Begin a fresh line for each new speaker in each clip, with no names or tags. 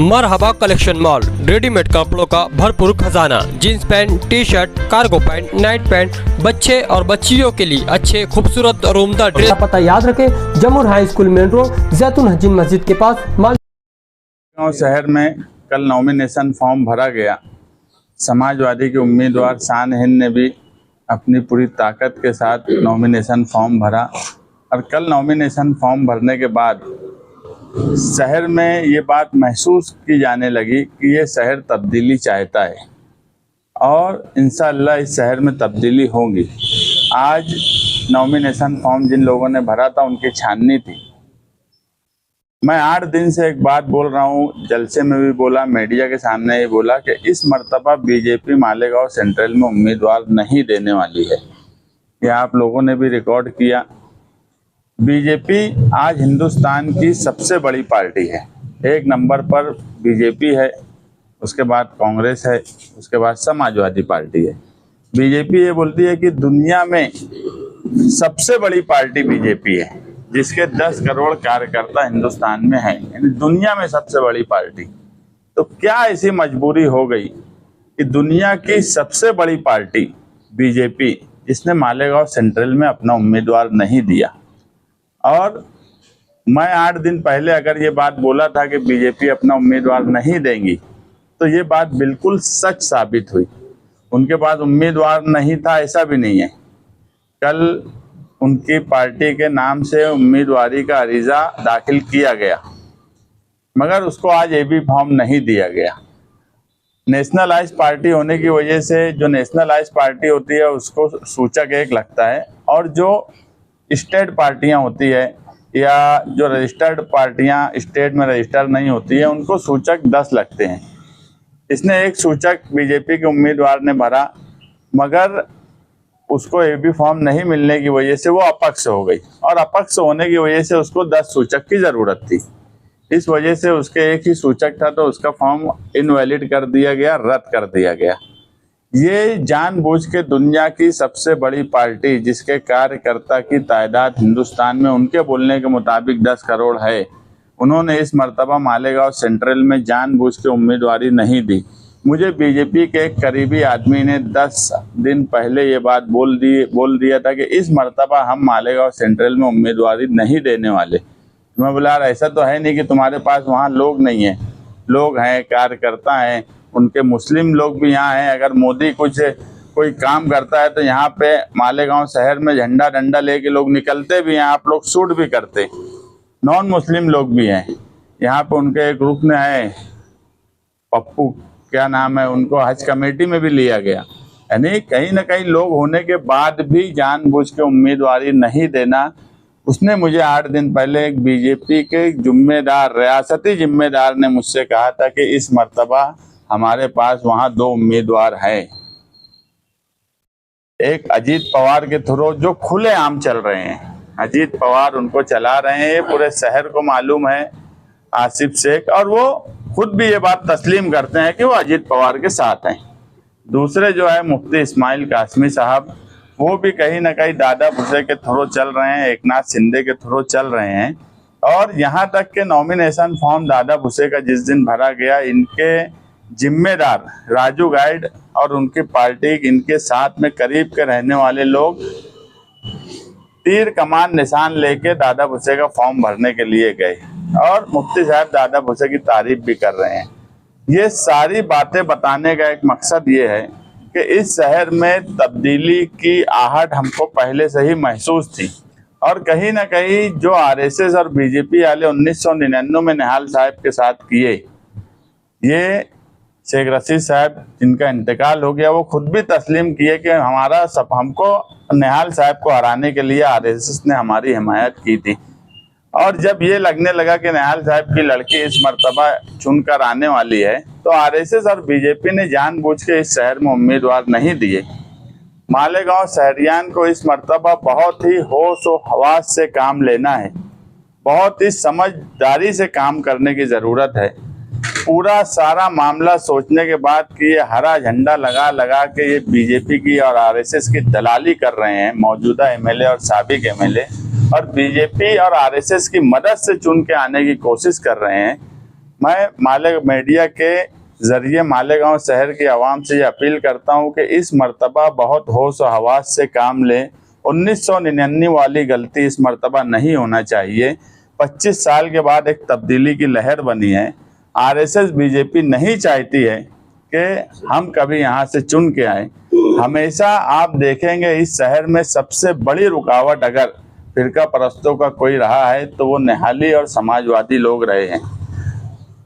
मरहबा collection mall, readymade कपड़ों का भरपूर खजाना, jeans pant, T shirt, cargo pant, night pant, बच्चे और बच्चियों के लिए अच्छे खूबसूरत और उम्दा ड्रेस।
पता याद रखें, जमुर हाई स्कूल मेन रोड, जैतून हजीन मस्जिद के पास।
गाँव शहर में कल नॉमिनेशन फॉर्म भरा गया। समाजवादी के उम्मीदवार शान हिंद ने भी अपनी पूरी ताकत के साथ नॉमिनेशन फॉर्म भरा और कल नॉमिनेशन फॉर्म भरने के बाद शहर में ये बात महसूस की जाने लगी कि ये शहर तब्दीली चाहता है और इंशाअल्लाह इस शहर में तब्दीली होगी। आज नॉमिनेशन फॉर्म जिन लोगों ने भरा था उनकी छाननी थी। मैं 8 दिन से एक बात बोल रहा हूँ, जलसे में भी बोला, मीडिया के सामने ही बोला कि इस मर्तबा बीजेपी मालेगांव सेंट्रल में उम्मीदवार नहीं देने वाली है। यह आप लोगों ने भी रिकॉर्ड किया। बीजेपी आज हिंदुस्तान की सबसे बड़ी पार्टी है। 1 नंबर पर बीजेपी है, उसके बाद कांग्रेस है, उसके बाद समाजवादी पार्टी है। बीजेपी ये बोलती है कि दुनिया में सबसे बड़ी पार्टी बीजेपी है, जिसके 10 करोड़ कार्यकर्ता हिंदुस्तान में हैं, यानी दुनिया में सबसे बड़ी पार्टी। तो क्या ऐसी मजबूरी हो गई कि दुनिया की सबसे बड़ी पार्टी बीजेपी, जिसने मालेगांव सेंट्रल में अपना उम्मीदवार नहीं दिया। और मैं 8 दिन पहले अगर ये बात बोला था कि बीजेपी अपना उम्मीदवार नहीं देंगी, तो ये बात बिल्कुल सच साबित हुई। उनके पास उम्मीदवार नहीं था ऐसा भी नहीं है। कल उनकी पार्टी के नाम से उम्मीदवारी का अरीजा दाखिल किया गया, मगर उसको आज एबी फॉर्म नहीं दिया गया। नेशनलाइज पार्टी होने की वजह से, जो नेशनलाइज पार्टी होती है उसको सूचक 1 लगता है, और जो स्टेट पार्टियां होती है या जो रजिस्टर्ड पार्टियां स्टेट में रजिस्टर नहीं होती है, उनको सूचक 10 लगते हैं। इसने 1 सूचक बीजेपी के उम्मीदवार ने भरा, मगर उसको एबी फॉर्म नहीं मिलने की वजह से वो अपक्ष हो गई, और अपक्ष होने की वजह से उसको 10 सूचक की ज़रूरत थी। इस वजह से उसके 1 ही सूचक था, तो उसका फॉर्म इनवैलिड कर दिया गया, रद्द कर दिया गया। ये जानबूझ के दुनिया की सबसे बड़ी पार्टी, जिसके कार्यकर्ता की तादाद हिंदुस्तान में उनके बोलने के मुताबिक 10 करोड़ है, उन्होंने इस मर्तबा मालेगांव सेंट्रल में जानबूझ के उम्मीदवारी नहीं दी। मुझे बीजेपी के एक करीबी आदमी ने 10 दिन पहले ये बात बोल दिया था कि इस मर्तबा हम मालेगांव सेंट्रल में उम्मीदवारी नहीं देने वाले। मैं बोला यार, ऐसा तो है नहीं कि तुम्हारे पास वहाँ लोग नहीं हैं। लोग हैं, कार्यकर्ता हैं, उनके मुस्लिम लोग भी यहाँ हैं। अगर मोदी कोई काम करता है तो यहाँ पे मालेगांव शहर में झंडा डंडा लेके लोग निकलते भी हैं, आप लोग शूट भी करते। नॉन मुस्लिम लोग भी हैं यहाँ पे। उनके एक रुकन है, पप्पू क्या नाम है, उनको हज कमेटी में भी लिया गया। यानी कहीं ना कहीं लोग होने के बाद भी जानबूझ के उम्मीदवारी नहीं देना। उसने मुझे 8 दिन पहले एक बीजेपी के जिम्मेदार, रियासती जिम्मेदार ने मुझसे कहा था कि इस मर्तबा हमारे पास वहाँ 2 उम्मीदवार हैं। एक अजीत पवार के थ्रू, जो खुले आम चल रहे हैं, अजीत पवार उनको चला रहे हैं, ये पूरे शहर को मालूम है, आसिफ शेख, और वो खुद भी ये बात तस्लीम करते हैं कि वो अजीत पवार के साथ हैं। दूसरे जो है मुफ्ती इस्माइल कासमी साहब, वो भी कहीं ना कहीं दादा भुसे के थ्रू चल रहे हैं, एकनाथ शिंदे के थ्रू चल रहे हैं। और यहाँ तक के नॉमिनेशन फॉर्म दादा भुसे का जिस दिन भरा गया, इनके जिम्मेदार राजू गाइड और उनकी पार्टी, इनके साथ में करीब के रहने वाले लोग तीर कमान निशान लेके दादा भुसे का फॉर्म भरने के लिए गए, और मुफ्ती साहब दादा भुसे की तारीफ भी कर रहे हैं। ये सारी बातें बताने का एक मकसद ये है कि इस शहर में तब्दीली की आहट हमको पहले से ही महसूस थी, और कहीं ना कहीं जो आरएसएस और बीजेपी वाले 1999 में निहाल साहब के साथ किए, ये शेख रशीद साहब जिनका इंतकाल हो गया, वो खुद भी तस्लीम किए कि हमको निहाल साहब को हराने के लिए आरएसएस ने हमारी हिमायत की थी। और जब ये लगने लगा कि निहाल साहब की लड़की इस मर्तबा चुनकर आने वाली है, तो आरएसएस और बीजेपी ने जानबूझ के इस शहर में उम्मीदवार नहीं दिए। मालेगांव शहरियान को इस मर्तबा बहुत ही होश और हवास से काम लेना है, बहुत ही समझदारी से काम करने की ज़रूरत है। पूरा सारा मामला सोचने के बाद कि ये हरा झंडा लगा के ये बीजेपी की और आरएसएस की दलाली कर रहे हैं मौजूदा एमएलए और साबिक एमएलए, और बीजेपी और आरएसएस की मदद से चुन के आने की कोशिश कर रहे हैं, मैं मीडिया के जरिए मालेगांव शहर की आवाम से ये अपील करता हूं कि इस मर्तबा बहुत होश और हवास से काम लें। 1999 वाली गलती इस मर्तबा नहीं होना चाहिए। 25 साल के बाद एक तब्दीली की लहर बनी है। आरएसएस बीजेपी नहीं चाहती है कि हम कभी यहाँ से चुन के आए। हमेशा आप देखेंगे इस शहर में सबसे बड़ी रुकावट अगर फिरका परस्तों का कोई रहा है तो वो निहाली और समाजवादी लोग रहे हैं।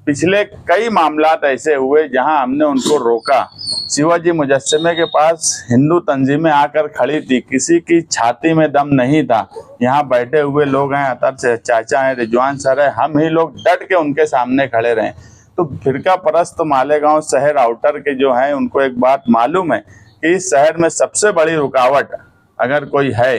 पिछले कई मामलात ऐसे हुए जहां हमने उनको रोका। शिवाजी मुजस्समे के पास हिंदू तंजीमें आकर खड़ी थी, किसी की छाती में दम नहीं था। यहाँ बैठे हुए लोग हैं, अतर से चाचा हैं, रिजवान सर है, हम ही लोग डट के उनके सामने खड़े रहे। तो फिरका परस्त मालेगांव शहर आउटर के जो हैं उनको एक बात मालूम है कि इस शहर में सबसे बड़ी रुकावट अगर कोई है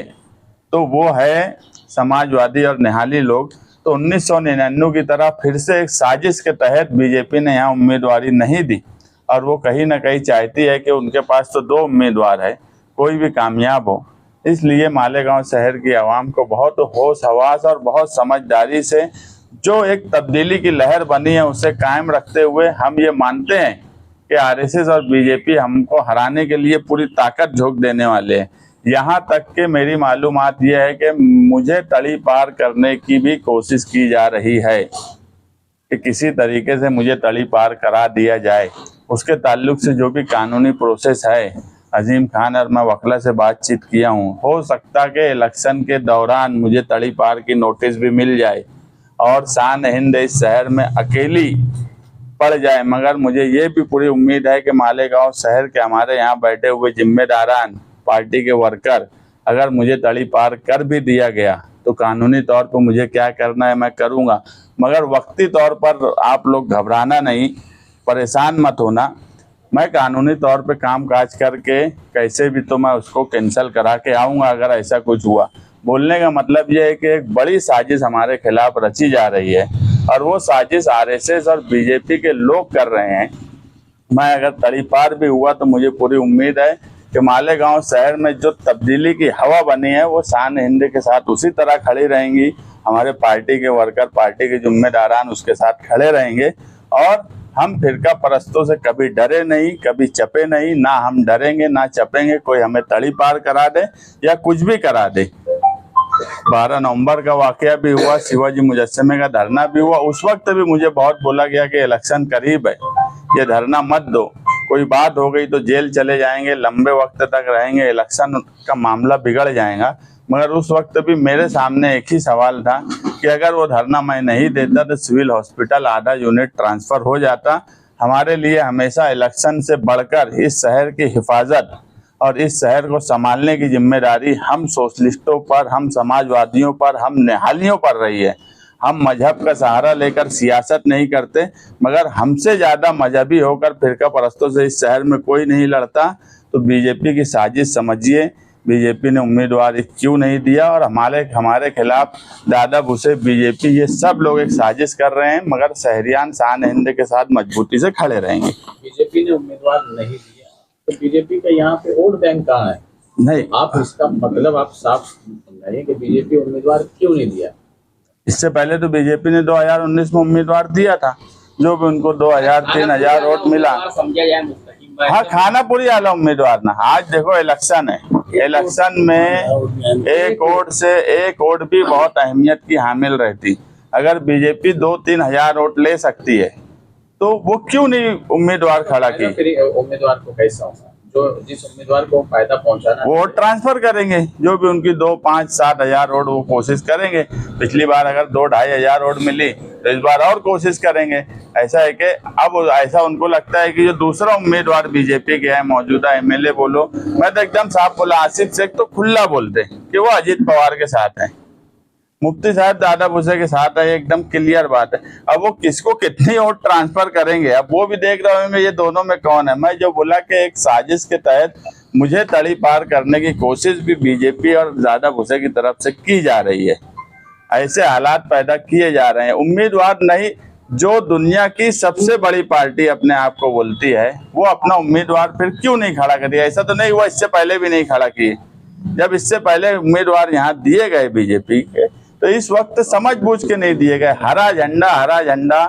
तो वो है समाजवादी और निहाली लोग। तो 1999 की तरह फिर से एक साजिश के तहत बीजेपी ने यहाँ उम्मीदवारी नहीं दी और वो कहीं ना कहीं चाहती है कि उनके पास तो 2 उम्मीदवार है, कोई भी कामयाब हो। इसलिए मालेगांव शहर की आवाम को बहुत होश हवास और बहुत समझदारी से जो एक तब्दीली की लहर बनी है उसे कायम रखते हुए हम ये मानते हैं कि आरएसएस और बीजेपी हमको हराने के लिए पूरी ताकत झोंक देने वाले हैं। यहाँ तक कि मेरी मालूमात ये है कि मुझे तड़ी पार करने की भी कोशिश की जा रही है कि किसी तरीके से मुझे तड़ी पार करा दिया जाए। उसके ताल्लुक से जो भी कानूनी प्रोसेस है, अजीम खान और मैं वकला से बातचीत किया हूँ। हो सकता कि इलेक्शन के दौरान मुझे तड़ी पार की नोटिस भी मिल जाए और शान हिंद इस शहर में अकेली पड़ जाए, मगर मुझे ये भी पूरी उम्मीद है कि मालेगांव शहर के हमारे यहाँ बैठे हुए जिम्मेदारान पार्टी के वर्कर अगर मुझे तड़ी पार कर भी दिया गया तो कानूनी तौर पर मुझे क्या करना है मैं करूँगा, मगर वक्ती तौर पर आप लोग घबराना नहीं, परेशान मत होना। मैं कानूनी तौर पे काम काज करके कैसे भी तो मैं उसको कैंसिल करा के आऊँगा अगर ऐसा कुछ हुआ। बोलने का मतलब यह है कि एक बड़ी साजिश हमारे खिलाफ रची जा रही है और वो साजिश आरएसएस और बीजेपी के लोग कर रहे हैं। मैं अगर तड़ी पार भी हुआ तो मुझे पूरी उम्मीद है कि मालेगांव शहर में जो तब्दीली की हवा बनी है वो शान हिंद के साथ उसी तरह खड़ी रहेंगी। हमारे पार्टी के वर्कर, पार्टी के जिम्मेदारान उसके साथ खड़े रहेंगे और हम फिरका परस्तों से कभी डरे नहीं, कभी चपे नहीं, ना हम डरेंगे ना चपेंगे कोई हमें तड़ी पार करा दे या कुछ भी करा दे। 12 नवंबर का वाकया भी हुआ, शिवाजी मुजस्समे का धरना भी हुआ। उस वक्त भी मुझे बहुत बोला गया कि इलेक्शन करीब है, ये धरना मत दो, कोई बात हो गई तो जेल चले जाएंगे, लंबे वक्त तक रहेंगे, इलेक्शन का मामला बिगड़ जाएगा। मगर उस वक्त भी मेरे सामने एक ही सवाल था कि अगर वो धरना मैं नहीं देता तो सिविल हॉस्पिटल आधा यूनिट ट्रांसफ़र हो जाता। हमारे लिए हमेशा इलेक्शन से बढ़कर इस शहर की हिफाजत और इस शहर को संभालने की जिम्मेदारी हम सोशलिस्टों पर, हम समाजवादियों पर, हम निहालियों पर रही है। हम मजहब का सहारा लेकर सियासत नहीं करते, मगर हमसे ज़्यादा मजहबी होकर फिरका परस्तों से इस शहर में कोई नहीं लड़ता। तो बीजेपी की साजिश समझिए, बीजेपी ने उम्मीदवार क्यों नहीं दिया और हमारे खिलाफ दादा भूसे बीजेपी ये सब लोग एक साजिश कर रहे हैं, मगर शहरियान शान हिंद के साथ मजबूती से खड़े रहेंगे।
बीजेपी ने उम्मीदवार नहीं दिया तो बीजेपी का यहाँ पे वोट बैंक कहाँ है?
नहीं,
आप इसका मतलब आप साफ समझाइए कि बीजेपी उम्मीदवार क्यों नहीं दिया।
इससे पहले तो बीजेपी ने 2019 में उम्मीदवार दिया था, जो भी उनको 2000-3000 वोट मिला।
समझा जाए मुस्तकिम भाई।
हाँ, खानापुरी वाला उम्मीदवार ना। आज देखो इलेक्शन है, इलेक्शन में एक वोट भी बहुत अहमियत की हामिल रहती। अगर बीजेपी 2-3 हजार वोट ले सकती है तो वो क्यों नहीं उम्मीदवार खड़ा की?
फिर उम्मीदवार को कैसा होगा जो जिस उम्मीदवार को फायदा पहुंचाना,
वो ट्रांसफर करेंगे, जो भी उनकी 2, 5, 7 हजार वोट वो कोशिश करेंगे। पिछली बार अगर 2-2.5 हजार वोट मिली तो इस बार और कोशिश करेंगे। ऐसा है कि अब ऐसा उनको लगता है कि जो दूसरा उम्मीदवार बीजेपी के है, मौजूदा एमएलए बोलो, मैं तो एकदम साफ बोला, आसिफ शेख तो खुला बोलते कि वो अजीत पवार के साथ है, मुफ्ती साहब दादा भूसे के साथ है, एकदम क्लियर बात है। अब वो किसको कितनी वोट ट्रांसफर करेंगे अब वो भी देख रहे होंगे ये दोनों में कौन है। मैं जो बोला कि एक साजिश के तहत मुझे तड़ी पार करने की कोशिश भी बीजेपी और दादा भूसे की तरफ से की जा रही है। ऐसे हालात पैदा किए जा रहे हैं। उम्मीदवार नहीं, जो दुनिया की सबसे बड़ी पार्टी अपने आप को बोलती है वो अपना उम्मीदवार फिर क्यों नहीं खड़ा करी? ऐसा तो नहीं हुआ इससे पहले भी नहीं खड़ा किए। जब इससे पहले उम्मीदवार यहाँ दिए गए बीजेपी के तो इस वक्त समझ बूझ के नहीं दिए गए। हरा झंडा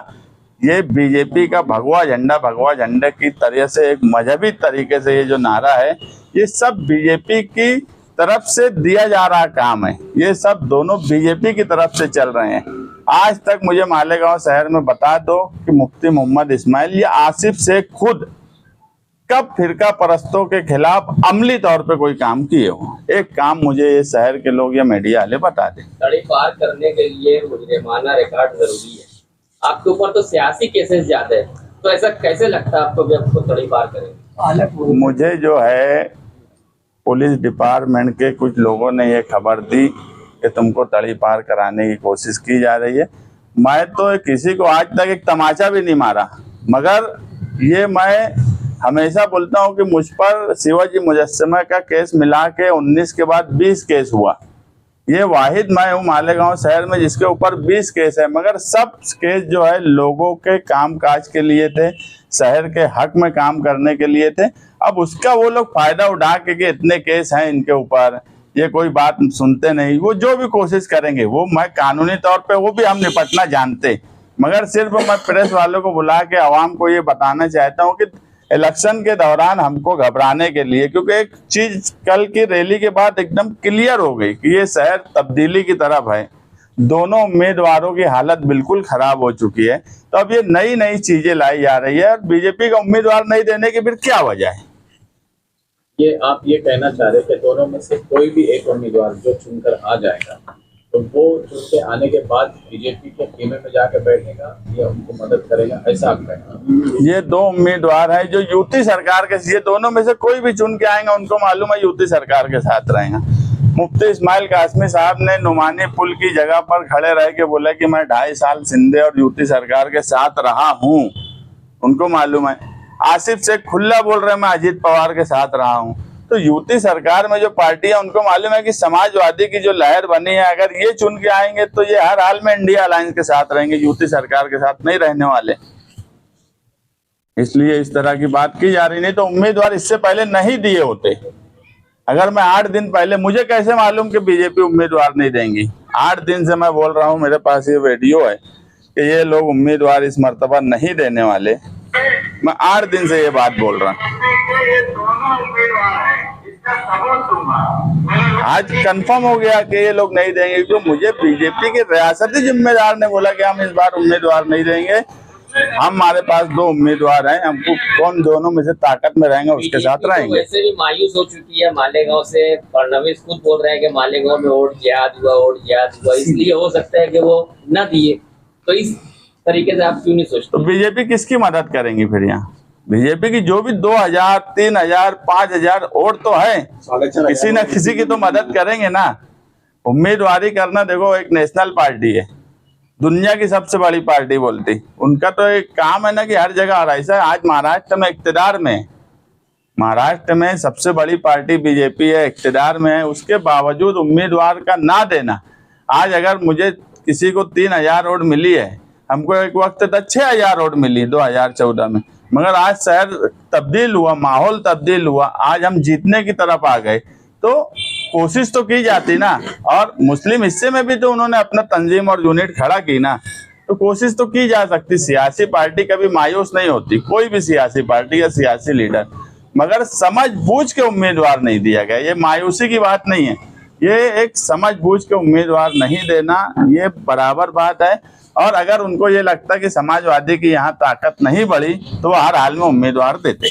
ये बीजेपी का भगवा झंडा की तरह से एक मजहबी तरीके से ये जो नारा है, ये सब बीजेपी की तरफ से दिया जा रहा काम है। ये सब दोनों बीजेपी की तरफ से चल रहे हैं। आज तक मुझे मालेगांव शहर में बता दो कि मुफ्ती मोहम्मद इस्माइल या आसिफ शेख खुद कब फिरका परस्तों के खिलाफ अमली तौर पे कोई काम किए हो। एक काम मुझे ये शहर के लोग या मीडिया वाले बता दें।
तड़ी पार करने के लिए मुजरिमाना रिकॉर्ड जरूरी है। आपके ऊपर तो सियासी केसेस ज्यादा है, तो ऐसा कैसे लगता है आपको भी आपको तड़ी पार करेंगे?
मुझे जो है पुलिस डिपार्टमेंट के कुछ लोगों ने ये खबर दी कि तुमको तड़ी पार कराने की कोशिश की जा रही है। मैं तो किसी को आज तक एक तमाचा भी नहीं मारा, मगर ये मैं हमेशा बोलता हूँ कि मुझ पर शिवाजी मुजस्समा का केस मिला के 19 के बाद 20 केस हुआ। ये वाहिद मैं हूँ मालेगांव शहर में जिसके ऊपर 20 केस है, मगर सब केस जो है लोगों के कामकाज के लिए थे, शहर के हक में काम करने के लिए थे। अब उसका वो लोग फायदा उठा के कि इतने केस हैं इनके ऊपर, ये कोई बात सुनते नहीं। वो जो भी कोशिश करेंगे वो मैं कानूनी तौर पे वो भी हम निपटना जानते, मगर सिर्फ मैं प्रेस वालों को बुला के आवाम को ये बताना चाहता हूँ कि इलेक्शन के दौरान हमको घबराने के लिए, क्योंकि एक चीज कल की रैली के बाद एकदम क्लियर हो गई कि ये शहर तब्दीली की तरफ है। दोनों उम्मीदवारों की हालत बिल्कुल खराब हो चुकी है। तो अब ये नई नई चीजें लाई जा रही है और बीजेपी का उम्मीदवार नहीं देने की फिर क्या वजह है?
ये आप ये कहना चाह रहे हैं कि दोनों में से कोई भी एक उम्मीदवार जो चुनकर आ जाएगा तो वो चुन के आने के बाद बीजेपी के खेमे में जाकर बैठेगा या उनको मदद करेगा, ऐसा आप कहना?
ये दो उम्मीदवार हैं जो यूपी सरकार के, ये दोनों में से कोई भी चुन के आएंगे उनको मालूम है यूपी सरकार के साथ रहेंगे। मुफ्ती इस्माइल कासमी साहब ने नुमानी पुल की जगह पर खड़े रह के बोला कि मैं 2.5 साल सिंधे और यूपी सरकार के साथ रहा हूँ, उनको मालूम है। आसिफ शेख खुल्ला बोल रहे मैं अजीत पवार के साथ रहा हूँ। तो यूपी सरकार में जो पार्टी है उनको मालूम है कि समाजवादी की जो लहर बनी है, अगर ये चुन के आएंगे तो ये हर हाल में इंडिया अलायंस के साथ रहेंगे, यूपी सरकार के साथ नहीं रहने वाले। इसलिए इस तरह की बात की जा रही, नहीं तो उम्मीदवार इससे पहले नहीं दिए होते। अगर मैं 8 दिन पहले, मुझे कैसे मालूम कि बीजेपी उम्मीदवार नहीं देंगी? 8 दिन से मैं बोल रहा हूँ, मेरे पास ये वीडियो है कि ये लोग उम्मीदवार इस मर्तबा नहीं देने वाले। मैं 8 दिन से ये बात बोल रहा हूँ। आज कंफर्म हो गया कि ये लोग नहीं देंगे, क्योंकि मुझे बीजेपी के रियासती जिम्मेदार ने बोला कि हम इस बार उम्मीदवार नहीं देंगे। हमारे पास 2 उम्मीदवार हैं, हमको कौन दोनों में से ताकत में रहेंगे उसके साथ रहेंगे।
वैसे भी मायूस हो चुकी है मालेगांव से। फडणवीस खुद बोल रहे हैं कि मालेगांव में वोट जिहाद हुआ, इसलिए हो सकता है कि वो न दिए। तो इस तरीके से आप क्यों नहीं सोचते?
तो बीजेपी किसकी मदद करेंगी फिर? यहाँ बीजेपी की जो भी 2000, 3000, 5000 वोट तो है, किसी न किसी की तो मदद करेंगे ना। उम्मीदवारी करना, देखो एक नेशनल पार्टी है, दुनिया की सबसे बड़ी पार्टी बोलती, उनका तो एक काम है ना कि हर जगह। और ऐसा आज महाराष्ट्र में इक्तदार में, महाराष्ट्र में सबसे बड़ी पार्टी बीजेपी है, इक्तदार में है, उसके बावजूद उम्मीदवार का ना देना। आज अगर मुझे किसी को 3000 वोट मिली है, हमको एक वक्त तक 6000 वोट मिली 2014 में, मगर आज शहर तब्दील हुआ, माहौल तब्दील हुआ, आज हम जीतने की तरफ आ गए। तो कोशिश तो की जाती ना, और मुस्लिम हिस्से में भी तो उन्होंने अपना तंजीम और यूनिट खड़ा की ना, तो कोशिश तो की जा सकती। सियासी पार्टी कभी मायूस नहीं होती, कोई भी सियासी पार्टी या सियासी लीडर, मगर समझबूझ के उम्मीदवार नहीं दिया गया। ये मायूसी की बात नहीं है, ये एक समझबूझ के उम्मीदवार नहीं देना, ये बराबर बात है। और अगर उनको ये लगता कि समाजवादी की यहाँ ताकत नहीं बढ़ी तो वो हर हाल में उम्मीदवार देते।